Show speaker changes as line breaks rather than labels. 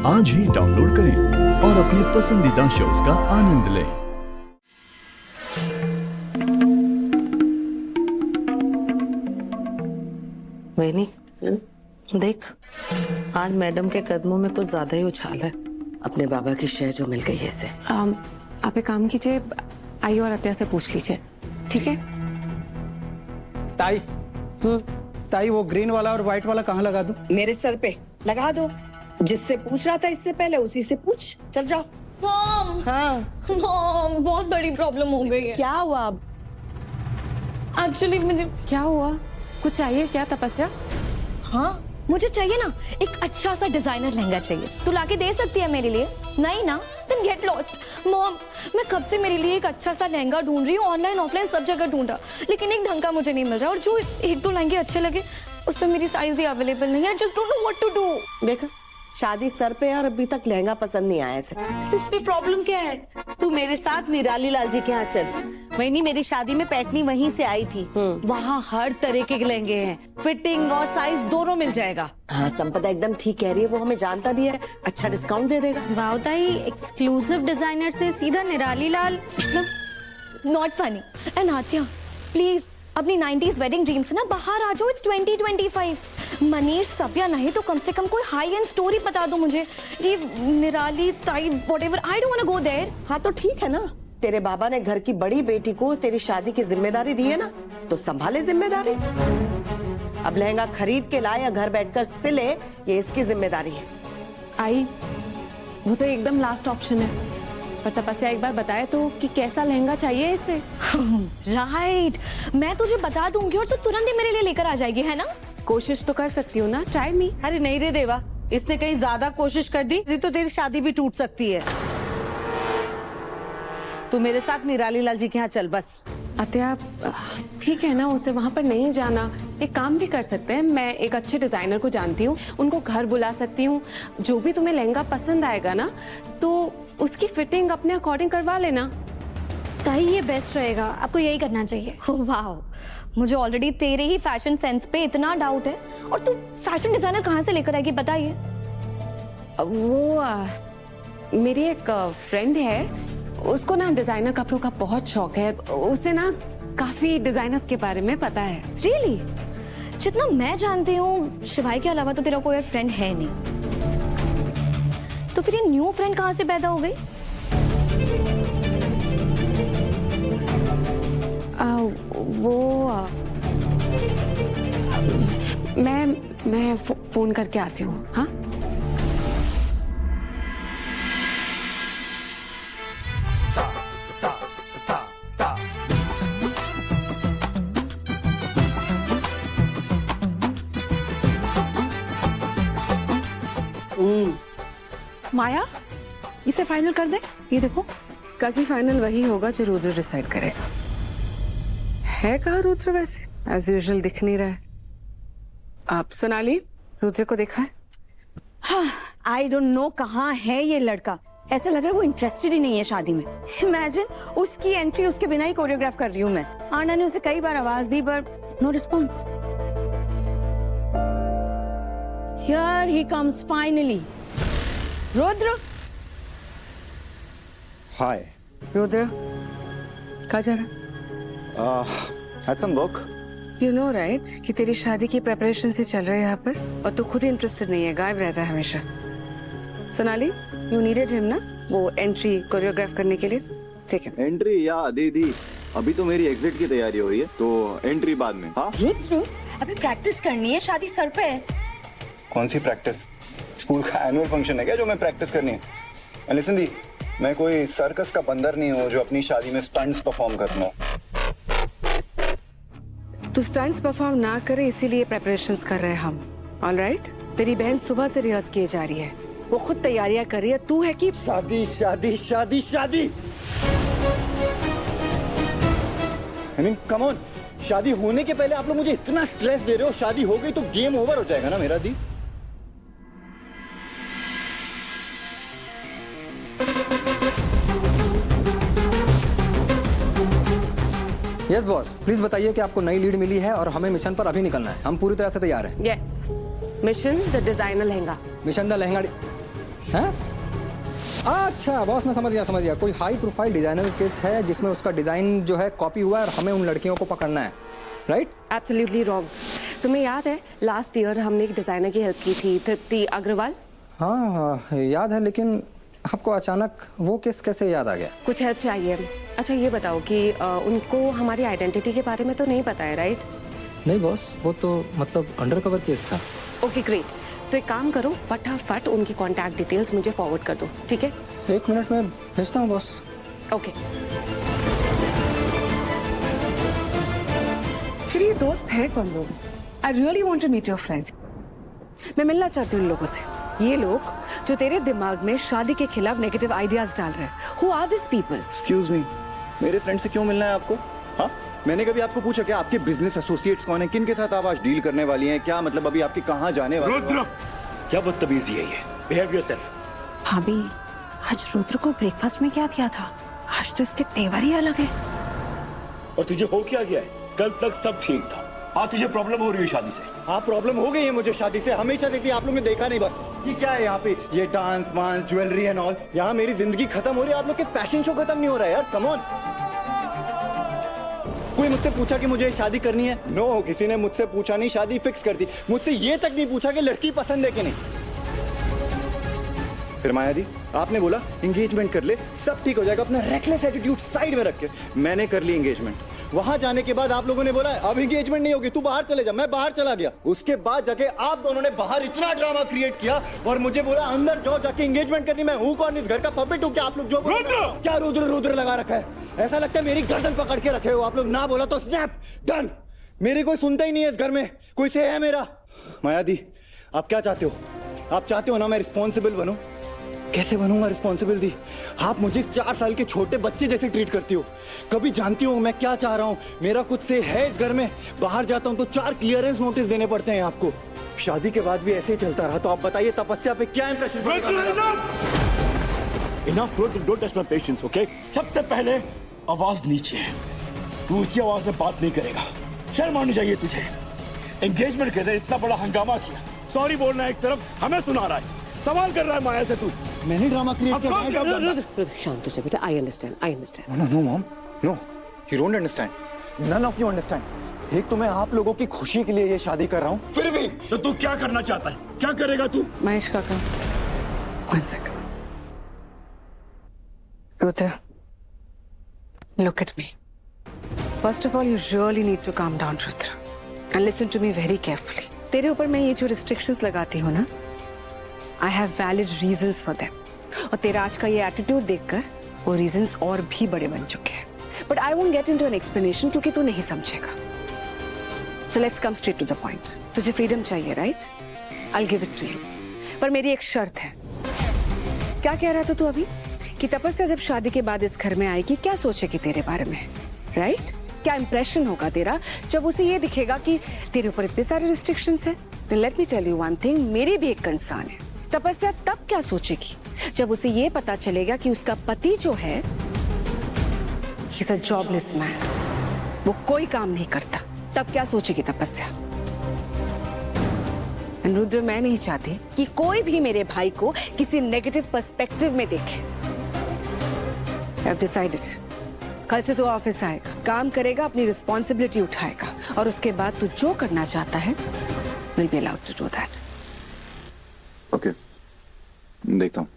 आज ही डाउनलोड करें और अपने पसंदीदा शोज का आनंद लें।
वैनी, देख, आज मैडम के कदमों में कुछ ज्यादा ही उछाल है। अपने बाबा की शय जो मिल गई है इसे।
आप एक काम कीजिए, आई और अत्या से पूछ लीजिए, ठीक है?
ताई, ताई वो ग्रीन वाला और व्हाइट वाला कहाँ लगा दूं?
मेरे सर पे लगा दो। जिससे पूछ रहा था इससे पहले उसी से पूछ। चल जाओ।
मॉम,
हाँ,
मॉम, बहुत बड़ी प्रॉब्लम हो गई है।
क्या हुआ अब?
एक्चुअली मुझे
क्या हुआ? कुछ चाहिए क्या तपस्या?
हाँ, मुझे चाहिए ना एक अच्छा सा डिजाइनर लहंगा चाहिए। तू लाके दे सकती है मेरे लिए? नहीं ना? Then get lost. मॉम, मैं कब से मेरे लिए एक अच्छा सा लहंगा ढूंढ रही हूँ, ऑनलाइन ऑफलाइन सब जगह ढूंढा, लेकिन एक ढंग का मुझे नहीं मिल रहा। और जो एक दो लहंगे अच्छे लगे उसमें मेरी साइज ही अवेलेबल नहीं है। Just don't know what to do.
देखा, शादी सर पे और अभी तक लहंगा पसंद नहीं आया इसे। तो उसमें प्रॉब्लम क्या है? तू मेरे साथ निराली लाल जी के यहाँ चल। वही मेरी शादी में पैटनी वहीं से आई थी। वहाँ हर तरह के लहंगे हैं, फिटिंग और साइज दोनों मिल जाएगा। हाँ, संपदा एकदम ठीक कह रही है, वो हमें जानता भी है, अच्छा डिस्काउंट दे देगा।
वाओ ताई, एक्सक्लूसिव डिजाइनर से सीधा निराली लाल। Not funny. एंड आत्या, प्लीज अपनी 90s वेडिंग ड्रीम से ना बाहर आ जाओ। इट्स 2025। मनीष सब या नहीं तो कम से कम कोई हाई एंड स्टोरी बता दो मुझे। ये निराली ताई whatever, I don't want to go there.
हाँ तो ठीक है ना, तेरे बाबा ने घर की बड़ी बेटी को तेरी शादी की जिम्मेदारी दी है ना, तो संभाले जिम्मेदारी। अब लहंगा खरीद के लाए या घर बैठकर सिले, ये इसकी जिम्मेदारी है।
आई, वो तो एकदम लास्ट ऑप्शन है, पर तपस्या एक बार बताए तो कि कैसा लहंगा चाहिए इसे।
राइट, मैं तुझे बता दूंगी और तू तुरंत ही मेरे लिए लेकर आ जाएगी, है ना?
कोशिश तो कर सकती हूँ ना, ट्राई मी।
अरे नहीं रे देवा, इसने कहीं ज्यादा कोशिश कर दी तो तेरी शादी भी टूट सकती है। तू मेरे साथ निराली लाल जी के यहाँ चल बस।
अत्या, ठीक है ना, उसे वहाँ पर नहीं जाना। एक काम भी कर सकते हैं, मैं एक अच्छे डिजाइनर को जानती हूँ, उनको घर बुला सकती हूँ। जो भी तुम्हें लहंगा पसंद आएगा ना, तो उसकी फिटिंग अपने अकॉर्डिंग करवा लेना।
ताई, ये बेस्ट रहेगा, आपको यही करना चाहिए। वाह, मुझे ऑलरेडी तेरे ही फैशन सेंस पे इतना डाउट है, और तू फैशन डिजाइनर कहाँ से लेकर आएगी बताइए?
वो मेरी एक फ्रेंड है, उसको ना डिजाइनर कपड़ों का बहुत शौक है। उसे ना काफी डिजाइनर्स के बारे में पता है।
रियली? जितना मैं जानती हूँ शिवाय के अलावा तो तेरा कोई फ्रेंड है नहीं, तो फिर ये न्यू फ्रेंड कहाँ से पैदा हो गई?
मैं फोन करके आती हूँ। हाँ,
माया, इसे फाइनल कर दे। ये देखो,
काफी फाइनल वही होगा जो रुद्र डिसाइड करेगा। है कहाँ रुद्र? वैसे एज यूजुअल दिख नहीं रहा है। आप सोनाली, रुद्र को देखा है?
आई डोंट नो कहाँ है ये लड़का। ऐसा लग रहा है वो इंटरेस्टेड ही नहीं है शादी में। इमेजिन, उसकी एंट्री उसके बिना ही कोरियोग्राफ कर रही हूँ मैं। आना ने उसे कई बार आवाज दी पर no response. Here he comes finally. Rudra,
hi.
Rudra, कहाँ जा रहा?
had some work.
You know right कि तेरी शादी की प्रेपरेशन से चल रहा है यहाँ पर, और तू खुद इंटरेस्टेड नहीं है, गायब रहता है हमेशा। सोनाली, यू नीडेड हिम ना, वो एंट्री कोरियोग्राफ करने के लिए। ठीक है।
एंट्री या दीदी, अभी तो मेरी एग्जिट की तैयारी हो रही है, तो एंट्री बाद में। हाँ,
रुद्र, अभी प्रैक्टिस करनी है, शादी सर पे है।
कौन सी प्रैक्टिस? स्कूल का एनुअल फंक्शन है क्या जो मैं प्रैक्टिस करनी है? लिसन दी, मैं कोई सर्कस का बंदर नहीं हूँ जो अपनी शादी में स्टंट्स परफॉर्म करना हो।
तू स्टंट्स परफॉर्म ना करे इसीलिए प्रेपरेशंस कर रहे हैं हम। ऑलराइट, तेरी बहन सुबह से रिहर्स किए जा रही है, वो खुद तैयारियां कर रही है। तू है कि
शादी शादी शादी शादी। I mean, come on, शादी होने के पहले आप लोग मुझे इतना स्ट्रेस दे रहे हो। शादी हो गई तो गेम ओवर हो जाएगा ना मेरा दी।
यस बॉस, प्लीज बताइए कि आपको नई लीड मिली है और हमें मिशन पर अभी निकलना है। हम पूरी तरह से तैयार हैं।
Yes, mission the designer lehenga.
Mission the lehenga. हैं? अच्छा बॉस, मैं समझ गया। कोई हाई प्रोफाइल डिजाइनर केस है जिसमें उसका डिजाइन जो है कॉपी हुआ है और हमें उन लड़कियों को पकड़ना है, राइट?
Absolutely wrong. तुम्हें याद है लास्ट ईयर हमने एक डिजाइनर की हेल्प की थी, तृप्ति अग्रवाल?
हाँ याद है, लेकिन आपको अचानक वो केस कैसे याद आ गया?
कुछ हेल्प चाहिए। अच्छा ये बताओ कि उनको हमारी आइडेंटिटी के बारे में तो नहीं पता है, राइट?
नहीं बॉस, वो तो मतलब अंडरकवर केस था।
ओके ग्रेट, तो एक काम करो, फटाफट उनकी कॉन्टैक्ट डिटेल्स मुझे फॉरवर्ड कर दो, ठीक है?
1 मिनट में भेजता हूँ बॉस।
ओके।
फिर ये दोस्त है कौन लोग? I really want to meet your friends. मैं मिलना चाहती हूँ उन लोगों से, ये लोग जो तेरे दिमाग में शादी के खिलाफ नेगेटिव आइडियाज डाल रहे हैं। Who are this people?
Excuse me, मेरे फ्रेंड से क्यों मिलना है आपको? हाँ, मैंने कभी आपको पूछा क्या आपके बिजनेस एसोसिएट्स कौन है, किन के साथ आप आज डील करने वाली हैं? क्या मतलब अभी आपकी कहाँ जाने वाली?
रुद्र, क्या बदतमीजी है ये? Behave yourself.
भाभी, आज रुद्र को ब्रेकफास्ट में क्या दिया था? आज तो इसके तेवर ही अलग है।
और तुझे हो क्या गया है? कल तक सब ठीक था, आज तुझे प्रॉब्लम हो रही है शादी से।
हाँ, प्रॉब्लम हो गई है मुझे शादी से। हमेशा देखती आप लोग ने देखा नहीं, बस ये क्या है यहाँ पे, ये डांस वांस ज्वेलरी एंड ऑल। यहाँ मेरी जिंदगी खत्म हो रही है, आप लोग के फैशन शो खत्म नहीं हो रहा है यार। Come on. कोई मुझसे पूछा कि मुझे शादी करनी है? नो, किसी ने मुझसे पूछा नहीं, शादी फिक्स कर दी। मुझसे ये तक नहीं पूछा कि लड़की पसंद है कि नहीं। फिर माया दी, आपने बोला एंगेजमेंट कर ले, सब ठीक हो जाएगा। अपना रेकलेस एटीट्यूड साइड में रख के मैंने कर ली एंगेजमेंट। वहां जाने के बाद आप लोगों ने बोला अब एंगेजमेंट नहीं होगी, तू बाहर चले जा। मैं बाहर चला गया। उसके बाद जाके आप दोनों ने बाहर इतना ड्रामा क्रिएट किया और मुझे बोला अंदर जाओ, जाके एंगेजमेंट करनी। मैं हूं कौन, इस घर का पपेट हूं क्या? आप लोग जो क्या रुद्र रुद्र लगा रखा है, ऐसा लगता है मेरी गर्दन पकड़ के रखे हो आप लोग। ना बोला तो स्नैप डन। मेरी कोई सुनता ही नहीं है इस घर में, कोई से है मेरा? माया दी, आप क्या चाहते हो? आप चाहते हो ना मैं रिस्पॉन्सिबल बनूं? कैसे बनूंगा रिस्पॉन्सिबल दी? आप मुझे 4 साल के छोटे बच्चे जैसे ट्रीट करती हो। कभी जानती हो मैं क्या चाह रहा हूँ? मेरा खुद से है इस घर में, बाहर जाता हूँ तो 4 क्लियरेंस नोटिस देने पड़ते हैं आपको। शादी के बाद भी ऐसे ही चलता रहा तो आप बताइए तपस्या पे क्या इंप्रेशन पड़ेगा?
Enough Rudra, don't test my patience, okay? सबसे पहले आवाज नीचे है, तू ऊंची आवाज में बात नहीं करेगा। शर्म आनी चाहिए तुझे। एंगेजमेंट के दिन इतना बड़ा हंगामा किया, सॉरी बोलना एक तरफ, हमें सुना रहा है, सवाल कर रहा है माया से तू।
मैंने ड्रामा क्रिएट किया।
रुद्र शांत हो जा बेटा, I understand.
No mom, no, you don't understand. None of you understand. एक तो मैं आप लोगों की खुशी के लिए ये शादी कर रहा हूँ, फिर भी
तो तू क्या करना चाहता है? क्या करेगा तू?
महेश काका, 1 second. Rudra, look at me. First of all, you really need to calm down, Rudra, and listen to me very carefully. तेरे ऊपर मैं ये जो restrictions लगाती हूँ ना, I have valid reasons for them. और तेरा आज का ये attitude देखकर वो reasons और भी बड़े बन चुके हैं. But I won't get into an explanation क्योंकि तू नहीं समझेगा. So let's come straight to the point. तुझे freedom चाहिए, right? I'll give it to you. पर मेरी एक शर्त है. क्या कह रहा था तू अभी? कि तपस्या जब शादी के बाद इस घर में आएगी क्या सोचेगी तेरे बारे में, राइट? क्या इंप्रेशन होगा तेरा जब उसे ये दिखेगा कि तेरे ऊपर इतने सारे रिस्ट्रिक्शंस हैं? Then let me tell you one thing, मेरी भी एक कंसर्न है। तपस्या तब क्या सोचेगी जब उसे ये पता चलेगा कि उसका पति जो है he's a jobless man, वो कोई काम नहीं करता। तब क्या सोचेगी तपस्या? रुद्र, मैं नहीं चाहती कि कोई भी मेरे भाई को किसी नेगेटिव पर्सपेक्टिव में देखे। I've decided. कल से तू ऑफिस आएगा, काम करेगा, अपनी रिस्पॉन्सिबिलिटी उठाएगा और उसके बाद तू जो करना चाहता है will be allowed to do that.
Okay, देखता हूँ।